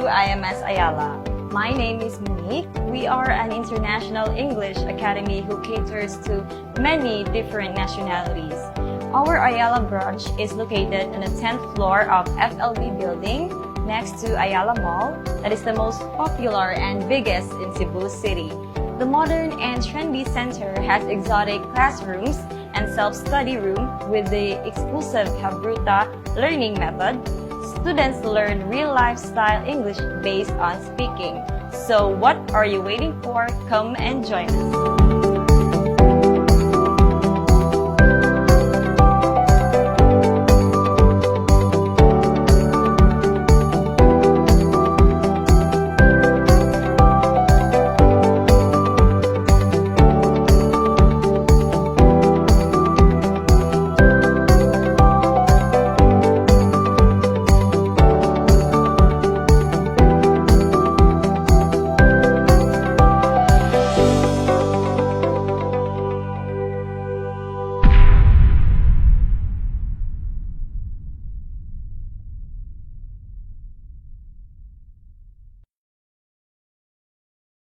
IMS Ayala. My name is Monique. We are an international English academy who caters to many different nationalities. Our Ayala branch is located on the 10th floor of FLB building next to Ayala Mall, that is the most popular and biggest in Cebu City. The modern and trendy center has exotic classrooms and self-study room with the exclusive Habruta learning method. Students learn real-life style English based on speaking. So what are you waiting for? Come and join us.